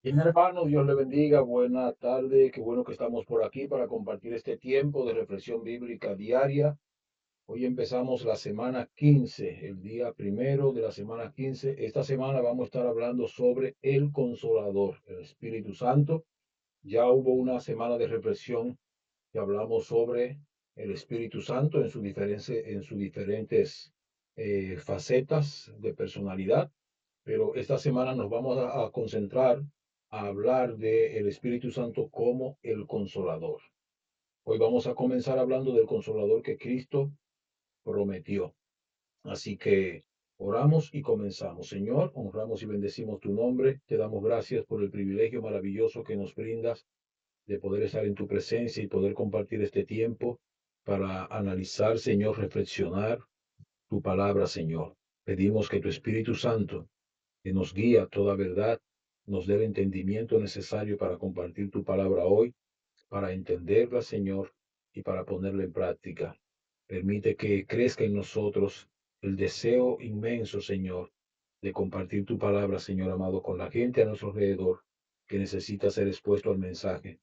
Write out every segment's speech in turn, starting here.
Bien, hermano, Dios le bendiga. Buena tarde. Qué bueno que estamos por aquí para compartir este tiempo de reflexión bíblica diaria. Hoy empezamos la semana 15, el día primero de la semana 15. Esta semana vamos a estar hablando sobre el Consolador, el Espíritu Santo. Ya hubo una semana de reflexión que hablamos sobre el Espíritu Santo en sus diferentes facetas de personalidad, pero esta semana nos vamos a concentrar a hablar del Espíritu Santo como el Consolador. Hoy vamos a comenzar hablando del Consolador que Cristo prometió. Así que oramos y comenzamos. Señor, honramos y bendecimos tu nombre. Te damos gracias por el privilegio maravilloso que nos brindas de poder estar en tu presencia y poder compartir este tiempo para analizar, Señor, reflexionar tu palabra, Señor. Pedimos que tu Espíritu Santo, que nos guía a toda verdad, nos dé el entendimiento necesario para compartir tu palabra hoy, para entenderla, Señor, y para ponerla en práctica. Permite que crezca en nosotros el deseo inmenso, Señor, de compartir tu palabra, Señor amado, con la gente a nuestro alrededor que necesita ser expuesto al mensaje.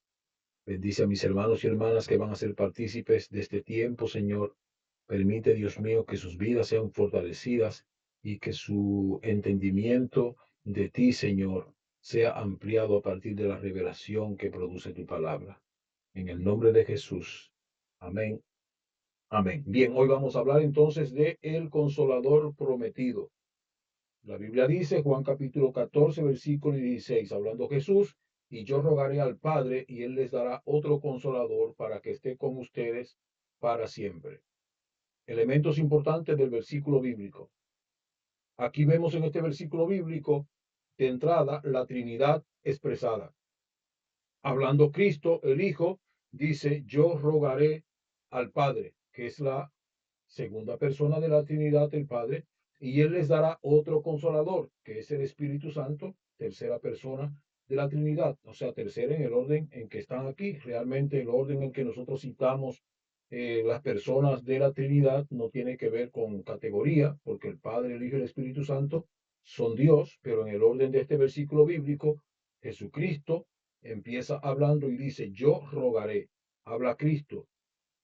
Bendice a mis hermanos y hermanas que van a ser partícipes de este tiempo, Señor. Permite, Dios mío, que sus vidas sean fortalecidas y que su entendimiento de ti, Señor, sea ampliado a partir de la revelación que produce tu palabra. En el nombre de Jesús. Amén. Amén. Bien, hoy vamos a hablar entonces de el consolador prometido. La Biblia dice, Juan capítulo 14, versículo 16, hablando Jesús, y yo rogaré al Padre, y él les dará otro consolador para que esté con ustedes para siempre. Elementos importantes del versículo bíblico. Aquí vemos en este versículo bíblico, de entrada, la Trinidad expresada. Hablando Cristo, el Hijo, dice, yo rogaré al Padre, que es la segunda persona de la Trinidad, el Padre, y Él les dará otro consolador, que es el Espíritu Santo, tercera persona de la Trinidad, o sea, tercera en el orden en que están aquí. Realmente el orden en que nosotros citamos las personas de la Trinidad no tiene que ver con categoría, porque el Padre, el Hijo y el Espíritu Santo son Dios, pero en el orden de este versículo bíblico, Jesucristo empieza hablando y dice, yo rogaré, habla Cristo.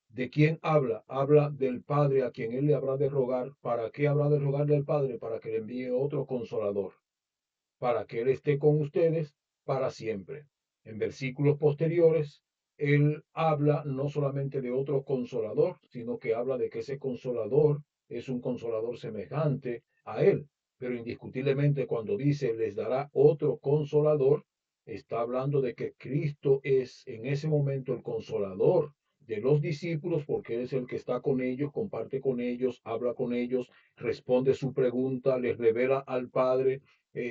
¿De quién habla? Habla del Padre a quien él le habrá de rogar. ¿Para qué habrá de rogarle al Padre? Para que le envíe otro consolador, para que él esté con ustedes para siempre. En versículos posteriores, él habla no solamente de otro consolador, sino que habla de que ese consolador es un consolador semejante a él. Pero indiscutiblemente cuando dice les dará otro consolador, está hablando de que Cristo es en ese momento el consolador de los discípulos, porque Él es el que está con ellos, comparte con ellos, habla con ellos, responde su pregunta, les revela al Padre,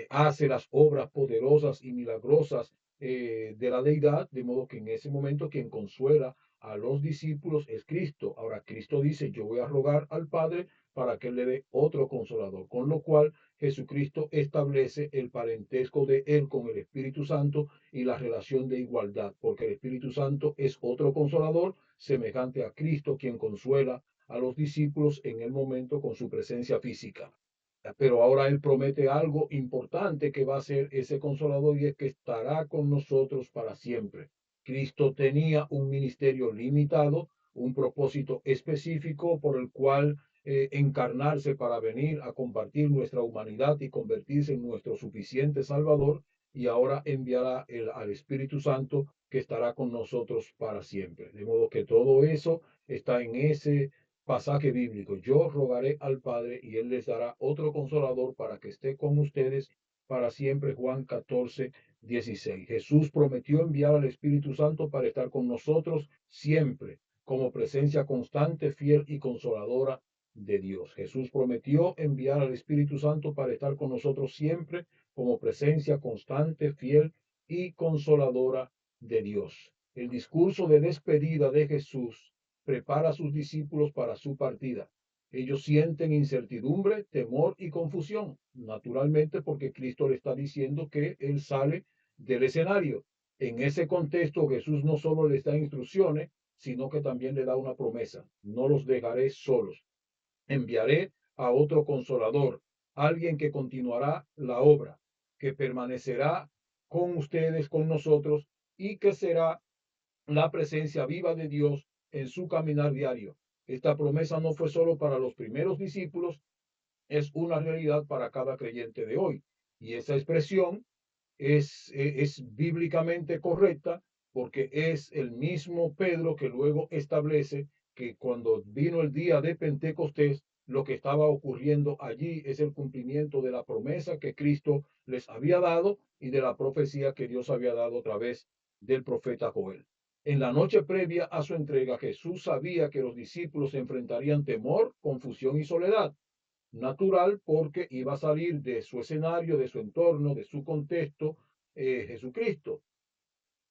hace las obras poderosas y milagrosas de la deidad, de modo que en ese momento quien consuela a los discípulos es Cristo. Ahora Cristo dice, yo voy a rogar al Padre para que él le dé otro consolador, con lo cual Jesucristo establece el parentesco de él con el Espíritu Santo y la relación de igualdad, porque el Espíritu Santo es otro consolador semejante a Cristo, quien consuela a los discípulos en el momento con su presencia física. Pero ahora Él promete algo importante que va a ser ese consolador, y es que estará con nosotros para siempre. Cristo tenía un ministerio limitado, un propósito específico por el cual encarnarse para venir a compartir nuestra humanidad y convertirse en nuestro suficiente Salvador, y ahora enviará al Espíritu Santo que estará con nosotros para siempre. De modo que todo eso está en ese pasaje bíblico. Yo rogaré al Padre y Él les dará otro consolador para que esté con ustedes para siempre. Juan 14, 16. Jesús prometió enviar al Espíritu Santo para estar con nosotros siempre, como presencia constante, fiel y consoladora de Dios. Jesús prometió enviar al Espíritu Santo para estar con nosotros siempre, como presencia constante, fiel y consoladora de Dios. El discurso de despedida de Jesús prepara a sus discípulos para su partida. Ellos sienten incertidumbre, temor y confusión, naturalmente porque Cristo le está diciendo que Él sale del escenario. En ese contexto, Jesús no solo les da instrucciones, sino que también le da una promesa. No los dejaré solos. Enviaré a otro consolador, alguien que continuará la obra, que permanecerá con ustedes, con nosotros, y que será la presencia viva de Dios en su caminar diario. Esta promesa no fue solo para los primeros discípulos, es una realidad para cada creyente de hoy. Y esa expresión es bíblicamente correcta porque es el mismo Pedro que luego establece que cuando vino el día de Pentecostés, lo que estaba ocurriendo allí es el cumplimiento de la promesa que Cristo les había dado y de la profecía que Dios había dado a través del profeta Joel. En la noche previa a su entrega, Jesús sabía que los discípulos enfrentarían temor, confusión y soledad. Natural porque iba a salir de su escenario, de su entorno, de su contexto, Jesucristo.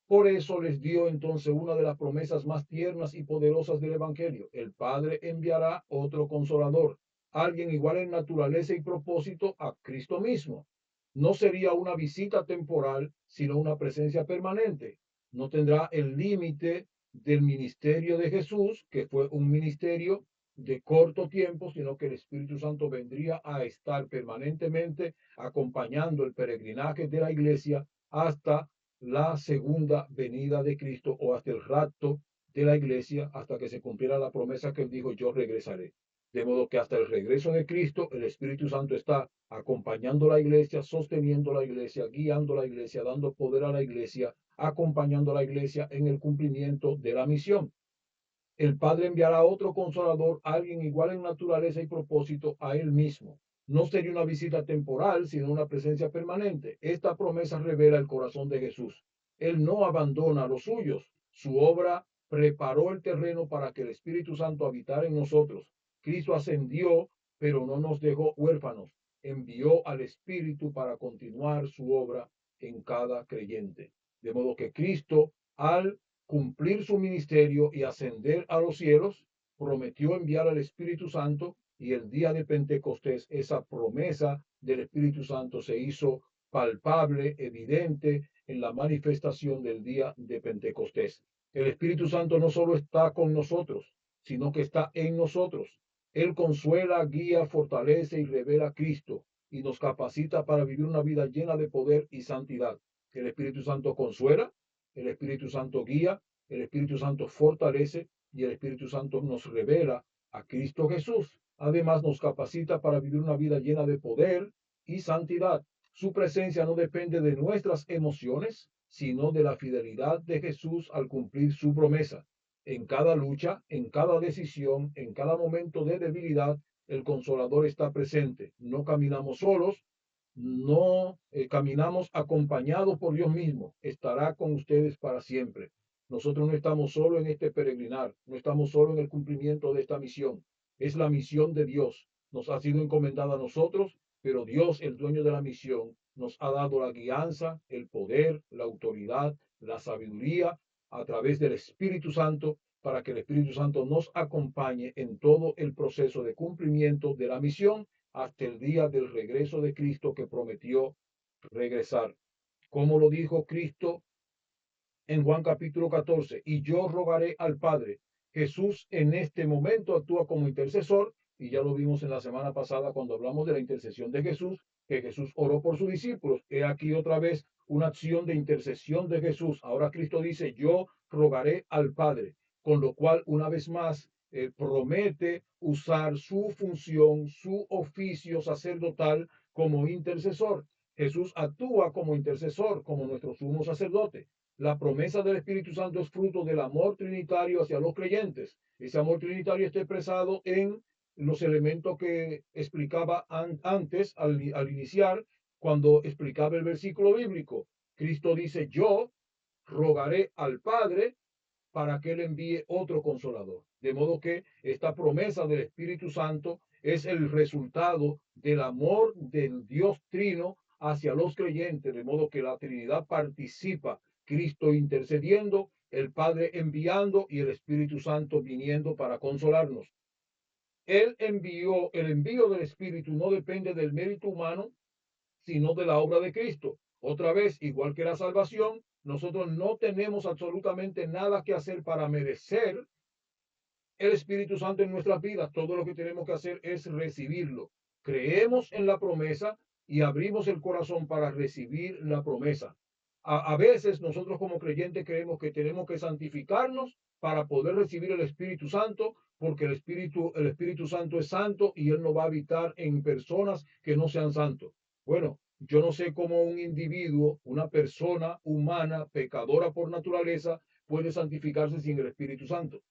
Por eso les dio entonces una de las promesas más tiernas y poderosas del Evangelio. El Padre enviará otro consolador, alguien igual en naturaleza y propósito a Cristo mismo. No sería una visita temporal, sino una presencia permanente. No tendrá el límite del ministerio de Jesús, que fue un ministerio de corto tiempo, sino que el Espíritu Santo vendría a estar permanentemente acompañando el peregrinaje de la iglesia hasta la segunda venida de Cristo o hasta el rapto de la iglesia, hasta que se cumpliera la promesa que él dijo, yo regresaré. De modo que hasta el regreso de Cristo, el Espíritu Santo está acompañando la iglesia, sosteniendo la iglesia, guiando la iglesia, dando poder a la iglesia, acompañando a la iglesia en el cumplimiento de la misión. El Padre enviará otro consolador, alguien igual en naturaleza y propósito a él mismo. No sería una visita temporal, sino una presencia permanente. Esta promesa revela el corazón de Jesús. Él no abandona a los suyos. Su obra preparó el terreno para que el Espíritu Santo habitara en nosotros. Cristo ascendió, pero no nos dejó huérfanos. Envió al Espíritu para continuar su obra en cada creyente. De modo que Cristo, al cumplir su ministerio y ascender a los cielos, prometió enviar al Espíritu Santo y el día de Pentecostés esa promesa del Espíritu Santo se hizo palpable, evidente en la manifestación del día de Pentecostés. El Espíritu Santo no solo está con nosotros, sino que está en nosotros. Él consuela, guía, fortalece y revela a Cristo y nos capacita para vivir una vida llena de poder y santidad. El Espíritu Santo consuela, el Espíritu Santo guía, el Espíritu Santo fortalece y el Espíritu Santo nos revela a Cristo Jesús. Además, nos capacita para vivir una vida llena de poder y santidad. Su presencia no depende de nuestras emociones, sino de la fidelidad de Jesús al cumplir su promesa. En cada lucha, en cada decisión, en cada momento de debilidad, el Consolador está presente. No caminamos solos, no caminamos acompañados por Dios mismo, estará con ustedes para siempre. Nosotros no estamos solo en este peregrinar, no estamos solo en el cumplimiento de esta misión. Es la misión de Dios. Nos ha sido encomendada a nosotros, pero Dios, el dueño de la misión, nos ha dado la guianza, el poder, la autoridad, la sabiduría a través del Espíritu Santo para que el Espíritu Santo nos acompañe en todo el proceso de cumplimiento de la misión hasta el día del regreso de Cristo que prometió regresar. Como lo dijo Cristo en Juan capítulo 14, y yo rogaré al Padre. Jesús en este momento actúa como intercesor, y ya lo vimos en la semana pasada cuando hablamos de la intercesión de Jesús, que Jesús oró por sus discípulos. He aquí otra vez una acción de intercesión de Jesús. Ahora Cristo dice, yo rogaré al Padre, con lo cual una vez más promete usar su función, su oficio sacerdotal como intercesor. Jesús actúa como intercesor, como nuestro sumo sacerdote. La promesa del Espíritu Santo es fruto del amor trinitario hacia los creyentes. Ese amor trinitario está expresado en los elementos que explicaba antes al iniciar, cuando explicaba el versículo bíblico. Cristo dice, yo rogaré al Padre para que Él envíe otro consolador. De modo que esta promesa del Espíritu Santo es el resultado del amor del Dios Trino hacia los creyentes, de modo que la Trinidad participa, Cristo intercediendo, el Padre enviando y el Espíritu Santo viniendo para consolarnos. El envío del Espíritu no depende del mérito humano, sino de la obra de Cristo. Otra vez, igual que la salvación, nosotros no tenemos absolutamente nada que hacer para merecer el Espíritu Santo en nuestras vidas. Todo lo que tenemos que hacer es recibirlo. Creemos en la promesa y abrimos el corazón para recibir la promesa. A veces nosotros como creyentes creemos que tenemos que santificarnos para poder recibir el Espíritu Santo, porque el Espíritu Santo es santo y él no va a habitar en personas que no sean santos. Bueno, yo no sé cómo un individuo, una persona humana, pecadora por naturaleza, puede santificarse sin el Espíritu Santo.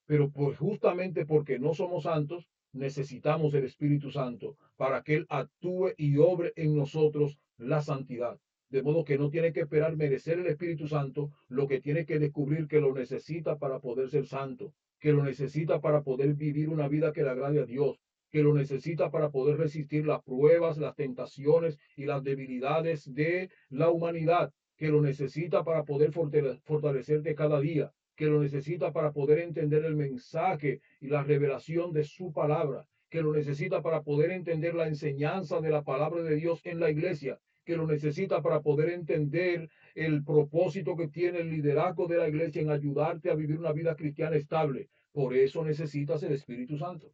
Pero justamente porque no somos santos, necesitamos el Espíritu Santo para que Él actúe y obre en nosotros la santidad. De modo que no tiene que esperar merecer el Espíritu Santo, lo que tiene que descubrir que lo necesita para poder ser santo, que lo necesita para poder vivir una vida que le agrade a Dios, que lo necesita para poder resistir las pruebas, las tentaciones y las debilidades de la humanidad, que lo necesita para poder fortalecerte cada día, que lo necesita para poder entender el mensaje y la revelación de su palabra, que lo necesita para poder entender la enseñanza de la palabra de Dios en la iglesia, que lo necesita para poder entender el propósito que tiene el liderazgo de la iglesia en ayudarte a vivir una vida cristiana estable. Por eso necesitas el Espíritu Santo.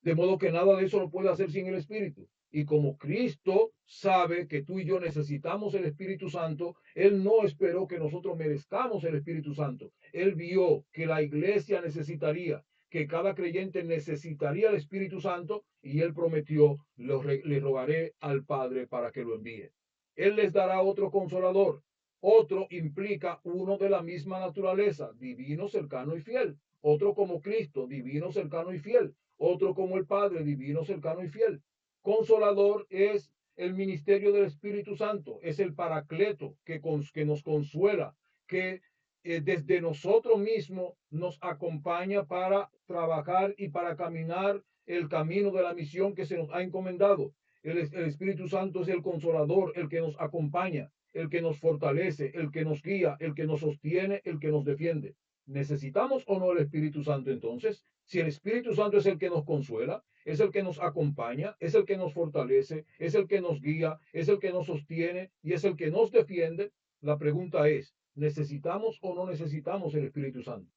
De modo que nada de eso lo puede hacer sin el Espíritu. Y como Cristo sabe que tú y yo necesitamos el Espíritu Santo, Él no esperó que nosotros merezcamos el Espíritu Santo. Él vio que la iglesia necesitaría, que cada creyente necesitaría el Espíritu Santo y Él prometió, le rogaré al Padre para que lo envíe. Él les dará otro consolador. Otro implica uno de la misma naturaleza, divino, cercano y fiel. Otro como Cristo, divino, cercano y fiel. Otro como el Padre, divino, cercano y fiel. Consolador es el ministerio del Espíritu Santo, es el paracleto que nos consuela, que desde nosotros mismos nos acompaña para trabajar y para caminar el camino de la misión que se nos ha encomendado. El Espíritu Santo es el consolador, el que nos acompaña, el que nos fortalece, el que nos guía, el que nos sostiene, el que nos defiende. ¿Necesitamos o no el Espíritu Santo entonces? Si el Espíritu Santo es el que nos consuela, es el que nos acompaña, es el que nos fortalece, es el que nos guía, es el que nos sostiene y es el que nos defiende, la pregunta es, ¿necesitamos o no necesitamos el Espíritu Santo?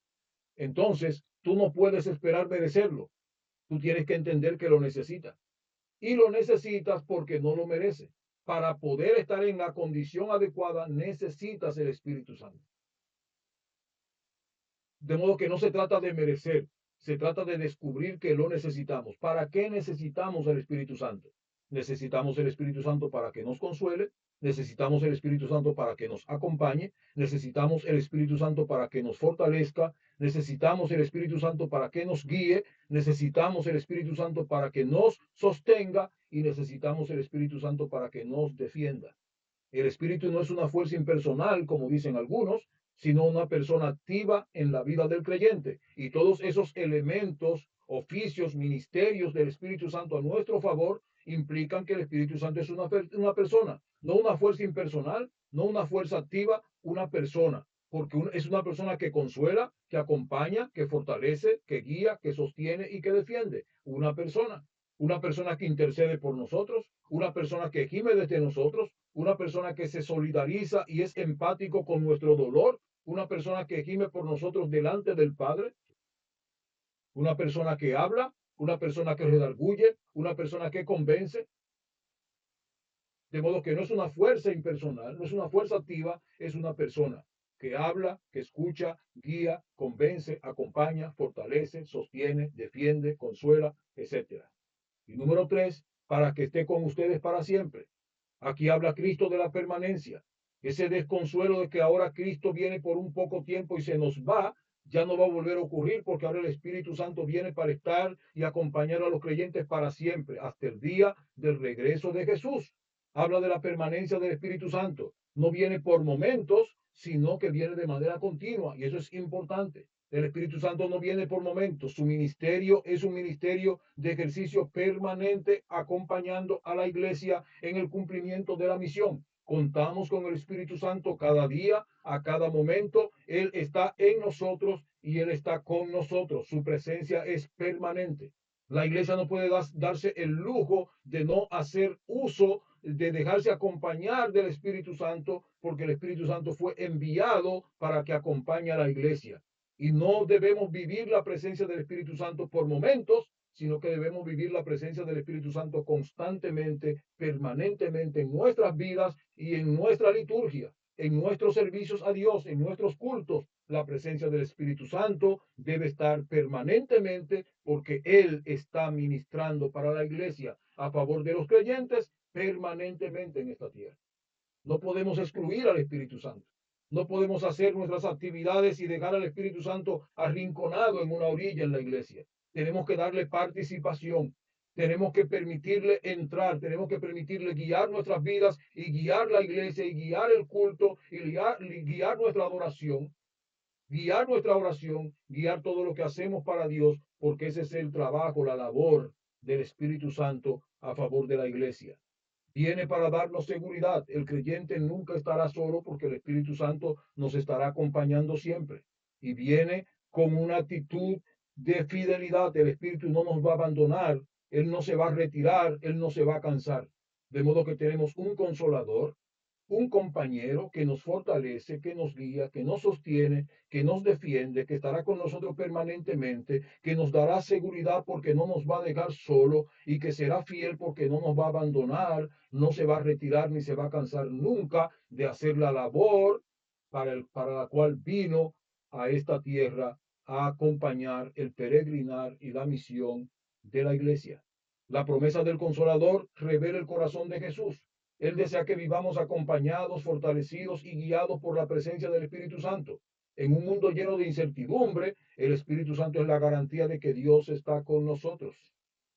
Entonces, tú no puedes esperar merecerlo. Tú tienes que entender que lo necesitas. Y lo necesitas porque no lo mereces. Para poder estar en la condición adecuada, necesitas el Espíritu Santo. De modo que no se trata de merecer, se trata de descubrir que lo necesitamos. ¿Para qué necesitamos el Espíritu Santo? Necesitamos el Espíritu Santo para que nos consuele, necesitamos el Espíritu Santo para que nos acompañe, necesitamos el Espíritu Santo para que nos fortalezca, necesitamos el Espíritu Santo para que nos guíe, necesitamos el Espíritu Santo para que nos sostenga y necesitamos el Espíritu Santo para que nos defienda. El espíritu no es una fuerza impersonal, como dicen algunos, sino una persona activa en la vida del creyente. Y todos esos elementos, oficios, ministerios del Espíritu Santo a nuestro favor implican que el Espíritu Santo es una persona, no una fuerza impersonal, no una fuerza activa, una persona. Porque es una persona que consuela, que acompaña, que fortalece, que guía, que sostiene y que defiende. Una persona que intercede por nosotros, una persona que gime desde nosotros, una persona que se solidariza y es empático con nuestro dolor, una persona que gime por nosotros delante del Padre, una persona que habla, una persona que redarguye, una persona que convence, de modo que no es una fuerza impersonal, no es una fuerza activa, es una persona que habla, que escucha, guía, convence, acompaña, fortalece, sostiene, defiende, consuela, etcétera. Y número tres, para que esté con ustedes para siempre. Aquí habla Cristo de la permanencia. Ese desconsuelo de que ahora Cristo viene por un poco tiempo y se nos va, ya no va a volver a ocurrir porque ahora el Espíritu Santo viene para estar y acompañar a los creyentes para siempre, hasta el día del regreso de Jesús. Habla de la permanencia del Espíritu Santo. No viene por momentos, sino que viene de manera continua y eso es importante. El Espíritu Santo no viene por momentos. Su ministerio es un ministerio de ejercicio permanente acompañando a la iglesia en el cumplimiento de la misión. Contamos con el Espíritu Santo cada día, a cada momento. Él está en nosotros y Él está con nosotros. Su presencia es permanente. La iglesia no puede darse el lujo de no hacer uso, de dejarse acompañar del Espíritu Santo, porque el Espíritu Santo fue enviado para que acompañe a la iglesia. Y no debemos vivir la presencia del Espíritu Santo por momentos, sino que debemos vivir la presencia del Espíritu Santo constantemente, permanentemente en nuestras vidas y en nuestra liturgia. en nuestros servicios a Dios, en nuestros cultos, la presencia del Espíritu Santo debe estar permanentemente porque Él está ministrando para la iglesia a favor de los creyentes permanentemente en esta tierra. No podemos excluir al Espíritu Santo. No podemos hacer nuestras actividades y dejar al Espíritu Santo arrinconado en una orilla en la iglesia. Tenemos que darle participación. Tenemos que permitirle entrar, tenemos que permitirle guiar nuestras vidas y guiar la iglesia y guiar el culto y guiar nuestra adoración, guiar nuestra oración, guiar todo lo que hacemos para Dios, porque ese es el trabajo, la labor del Espíritu Santo a favor de la iglesia. Viene para darnos seguridad. El creyente nunca estará solo porque el Espíritu Santo nos estará acompañando siempre. Y viene con una actitud de fidelidad. El Espíritu no nos va a abandonar. Él no se va a retirar. Él no se va a cansar. De modo que tenemos un consolador, un compañero que nos fortalece, que nos guía, que nos sostiene, que nos defiende, que estará con nosotros permanentemente, que nos dará seguridad porque no nos va a dejar solo y que será fiel porque no nos va a abandonar, no se va a retirar ni se va a cansar nunca de hacer la labor para la cual vino a esta tierra a acompañar el peregrinar y la misión de la iglesia. La promesa del Consolador revela el corazón de Jesús. Él desea que vivamos acompañados, fortalecidos y guiados por la presencia del Espíritu Santo. En un mundo lleno de incertidumbre, el Espíritu Santo es la garantía de que Dios está con nosotros.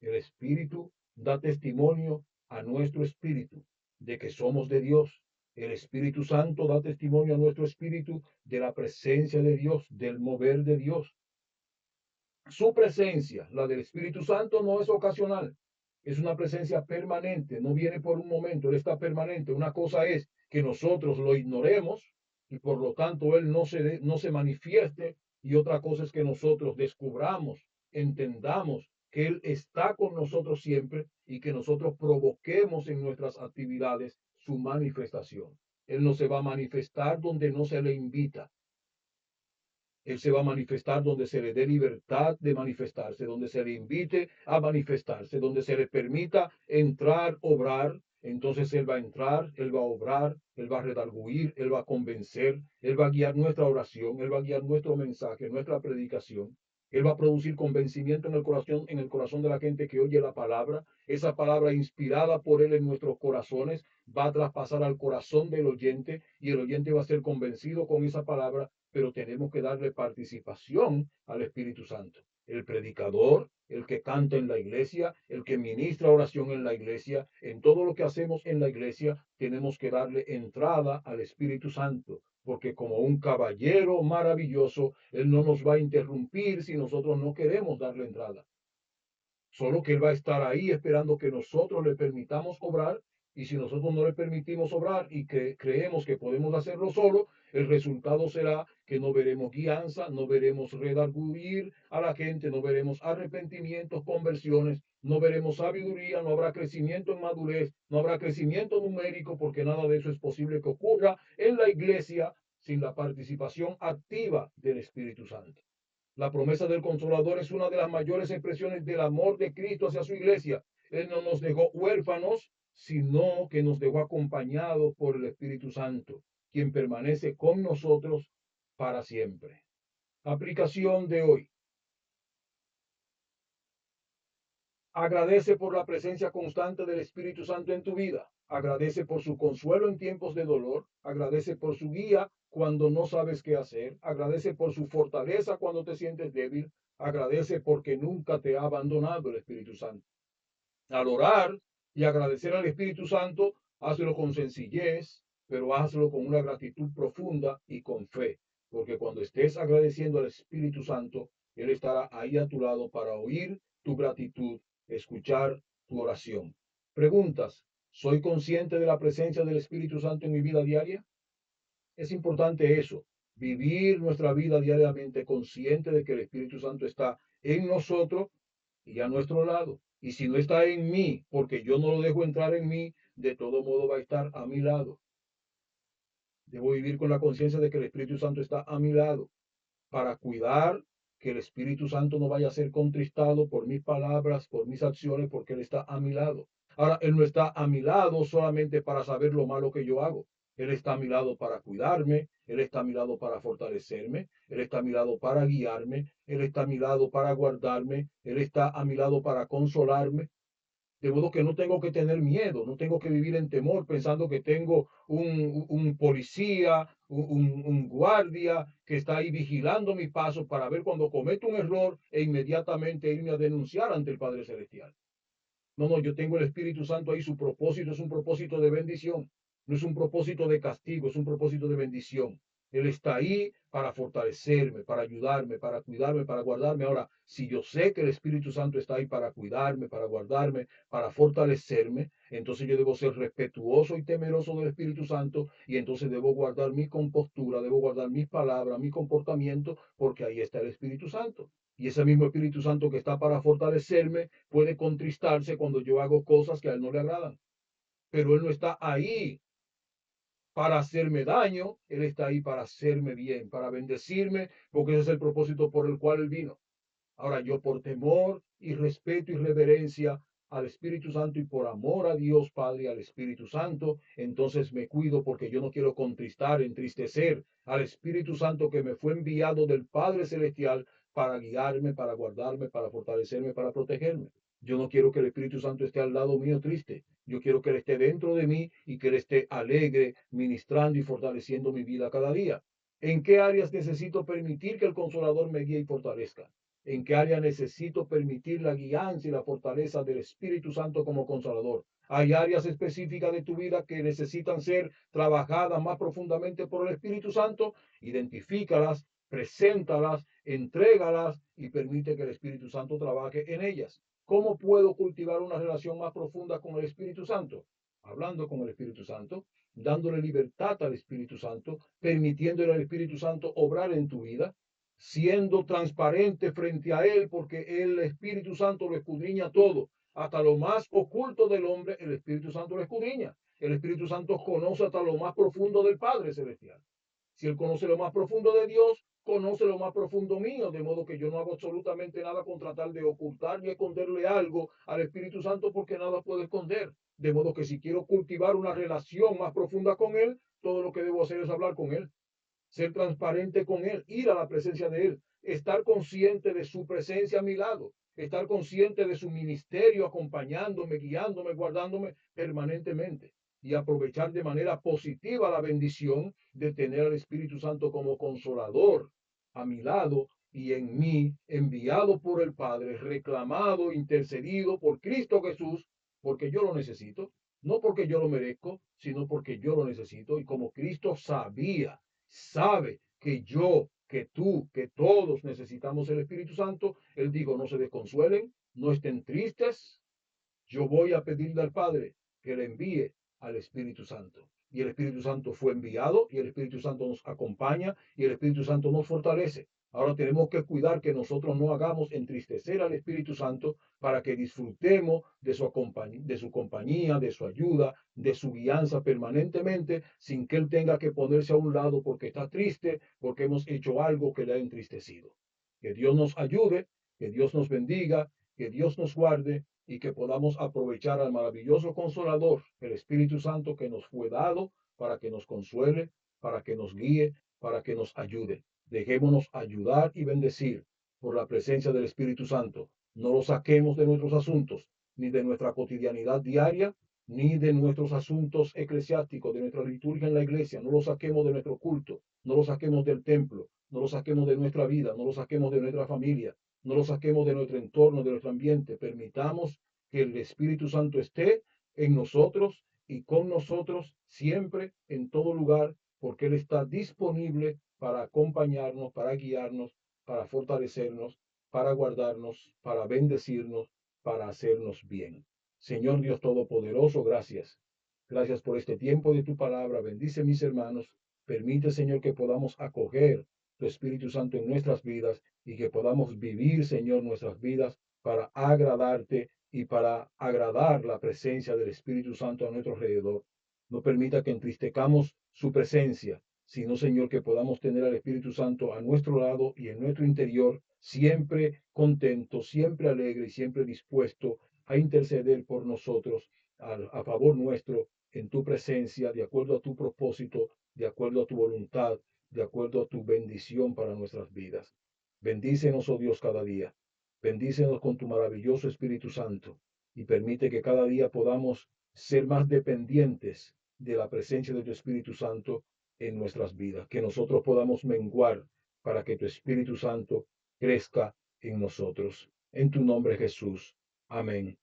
El Espíritu da testimonio a nuestro espíritu de que somos de Dios. El Espíritu Santo da testimonio a nuestro espíritu de la presencia de Dios, del mover de Dios. Su presencia, la del Espíritu Santo, no es ocasional, es una presencia permanente, no viene por un momento, Él está permanente. Una cosa es que nosotros lo ignoremos y por lo tanto Él no se manifieste, y otra cosa es que nosotros descubramos, entendamos que Él está con nosotros siempre y que nosotros provoquemos en nuestras actividades su manifestación. Él no se va a manifestar donde no se le invita. Él se va a manifestar donde se le dé libertad de manifestarse, donde se le invite a manifestarse, donde se le permita entrar, obrar. Entonces Él va a entrar, Él va a obrar, Él va a redarguir, Él va a convencer, Él va a guiar nuestra oración, Él va a guiar nuestro mensaje, nuestra predicación. Él va a producir convencimiento en el corazón de la gente que oye la palabra. Esa palabra inspirada por Él en nuestros corazones va a traspasar al corazón del oyente y el oyente va a ser convencido con esa palabra, pero tenemos que darle participación al Espíritu Santo. El predicador, el que canta en la iglesia, el que ministra oración en la iglesia, en todo lo que hacemos en la iglesia, tenemos que darle entrada al Espíritu Santo, porque como un caballero maravilloso, Él no nos va a interrumpir si nosotros no queremos darle entrada. Solo que Él va a estar ahí esperando que nosotros le permitamos obrar, y si nosotros no le permitimos obrar y que creemos que podemos hacerlo solo, el resultado será que no veremos guianza, no veremos redarguir a la gente, no veremos arrepentimientos, conversiones, no veremos sabiduría, no habrá crecimiento en madurez, no habrá crecimiento numérico, porque nada de eso es posible que ocurra en la iglesia sin la participación activa del Espíritu Santo. La promesa del Consolador es una de las mayores expresiones del amor de Cristo hacia su iglesia. Él no nos dejó huérfanos, sino que nos dejó acompañados por el Espíritu Santo, quien permanece con nosotros para siempre. Aplicación de hoy. Agradece por la presencia constante del Espíritu Santo en tu vida. Agradece por su consuelo en tiempos de dolor. Agradece por su guía cuando no sabes qué hacer. Agradece por su fortaleza cuando te sientes débil. Agradece porque nunca te ha abandonado el Espíritu Santo. Al orar y agradecer al Espíritu Santo, hazlo con sencillez, pero hazlo con una gratitud profunda y con fe. Porque cuando estés agradeciendo al Espíritu Santo, Él estará ahí a tu lado para oír tu gratitud, escuchar tu oración. Preguntas. ¿Soy consciente de la presencia del Espíritu Santo en mi vida diaria? Es importante eso, vivir nuestra vida diariamente consciente de que el Espíritu Santo está en nosotros y a nuestro lado. Y si no está en mí, porque yo no lo dejo entrar en mí, de todo modo va a estar a mi lado. Debo vivir con la conciencia de que el Espíritu Santo está a mi lado para cuidar que el Espíritu Santo no vaya a ser contristado por mis palabras, por mis acciones, porque Él está a mi lado. Ahora, Él no está a mi lado solamente para saber lo malo que yo hago. Él está a mi lado para cuidarme, Él está a mi lado para fortalecerme, Él está a mi lado para guiarme, Él está a mi lado para guardarme, Él está a mi lado para consolarme. De modo que no tengo que tener miedo, no tengo que vivir en temor pensando que tengo un policía, un guardia que está ahí vigilando mis pasos para ver cuando cometo un error e inmediatamente irme a denunciar ante el Padre Celestial. No, no, yo tengo el Espíritu Santo ahí, su propósito es un propósito de bendición, no es un propósito de castigo, es un propósito de bendición. Él está ahí para fortalecerme, para ayudarme, para cuidarme, para guardarme. Ahora, si yo sé que el Espíritu Santo está ahí para cuidarme, para guardarme, para fortalecerme, entonces yo debo ser respetuoso y temeroso del Espíritu Santo y entonces debo guardar mi compostura, debo guardar mis palabras, mi comportamiento, porque ahí está el Espíritu Santo. Y ese mismo Espíritu Santo que está para fortalecerme puede contristarse cuando yo hago cosas que a él no le agradan. Pero él no está ahí para hacerme daño, él está ahí para hacerme bien, para bendecirme, porque ese es el propósito por el cual él vino. Ahora yo por temor y respeto y reverencia al Espíritu Santo y por amor a Dios Padre y al Espíritu Santo, entonces me cuido porque yo no quiero contristar, entristecer al Espíritu Santo que me fue enviado del Padre Celestial para guiarme, para guardarme, para fortalecerme, para protegerme. Yo no quiero que el Espíritu Santo esté al lado mío triste. Yo quiero que Él esté dentro de mí y que Él esté alegre, ministrando y fortaleciendo mi vida cada día. ¿En qué áreas necesito permitir que el Consolador me guíe y fortalezca? ¿En qué área necesito permitir la guianza y la fortaleza del Espíritu Santo como Consolador? Hay áreas específicas de tu vida que necesitan ser trabajadas más profundamente por el Espíritu Santo. Identifícalas, preséntalas, entrégalas y permite que el Espíritu Santo trabaje en ellas. ¿Cómo puedo cultivar una relación más profunda con el Espíritu Santo? Hablando con el Espíritu Santo, dándole libertad al Espíritu Santo, permitiéndole al Espíritu Santo obrar en tu vida, siendo transparente frente a Él, porque el Espíritu Santo lo escudriña todo, hasta lo más oculto del hombre, el Espíritu Santo lo escudriña. El Espíritu Santo conoce hasta lo más profundo del Padre Celestial. Si Él conoce lo más profundo de Dios, conoce lo más profundo mío, de modo que yo no hago absolutamente nada con tratar de ocultar ni esconderle algo al Espíritu Santo porque nada puedo esconder. De modo que si quiero cultivar una relación más profunda con Él, todo lo que debo hacer es hablar con Él, ser transparente con Él, ir a la presencia de Él, estar consciente de su presencia a mi lado, estar consciente de su ministerio acompañándome, guiándome, guardándome permanentemente y aprovechar de manera positiva la bendición de tener al Espíritu Santo como consolador a mi lado y en mí, enviado por el Padre, reclamado, intercedido por Cristo Jesús, porque yo lo necesito, no porque yo lo merezco, sino porque yo lo necesito. Y como Cristo sabe que yo, que tú, que todos necesitamos el Espíritu Santo, Él dijo, no se desconsuelen, no estén tristes, yo voy a pedirle al Padre que le envíe al Espíritu Santo. Y el Espíritu Santo fue enviado y el Espíritu Santo nos acompaña y el Espíritu Santo nos fortalece. Ahora tenemos que cuidar que nosotros no hagamos entristecer al Espíritu Santo para que disfrutemos de su compañía, de su ayuda, de su guianza permanentemente, sin que Él tenga que ponerse a un lado porque está triste, porque hemos hecho algo que le ha entristecido. Que Dios nos ayude, que Dios nos bendiga, que Dios nos guarde y que podamos aprovechar al maravilloso Consolador, el Espíritu Santo que nos fue dado para que nos consuele, para que nos guíe, para que nos ayude. Dejémonos ayudar y bendecir por la presencia del Espíritu Santo. No lo saquemos de nuestros asuntos, ni de nuestra cotidianidad diaria, ni de nuestros asuntos eclesiásticos, de nuestra liturgia en la iglesia. No lo saquemos de nuestro culto, no lo saquemos del templo, no lo saquemos de nuestra vida, no lo saquemos de nuestra familia, no lo saquemos de nuestro entorno, de nuestro ambiente. Permitamos que el Espíritu Santo esté en nosotros y con nosotros siempre, en todo lugar, porque Él está disponible para acompañarnos, para guiarnos, para fortalecernos, para guardarnos, para bendecirnos, para hacernos bien. Señor Dios Todopoderoso, gracias. Gracias por este tiempo de tu palabra. Bendice mis hermanos. Permite, Señor, que podamos acoger tu Espíritu Santo en nuestras vidas y que podamos vivir, Señor, nuestras vidas para agradarte y para agradar la presencia del Espíritu Santo a nuestro alrededor. No permita que entristezcamos su presencia, sino, Señor, que podamos tener al Espíritu Santo a nuestro lado y en nuestro interior, siempre contento, siempre alegre y siempre dispuesto a interceder por nosotros, a favor nuestro, en tu presencia, de acuerdo a tu propósito, de acuerdo a tu voluntad, de acuerdo a tu bendición para nuestras vidas. Bendícenos, oh Dios, cada día. Bendícenos con tu maravilloso Espíritu Santo y permite que cada día podamos ser más dependientes de la presencia de tu Espíritu Santo en nuestras vidas, que nosotros podamos menguar para que tu Espíritu Santo crezca en nosotros. En tu nombre, Jesús. Amén.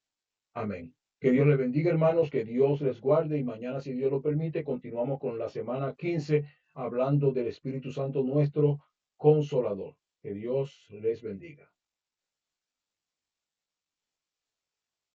Amén. Que Dios les bendiga, hermanos, que Dios les guarde y mañana, si Dios lo permite, continuamos con la semana 15 hablando del Espíritu Santo nuestro consolador. Que Dios les bendiga.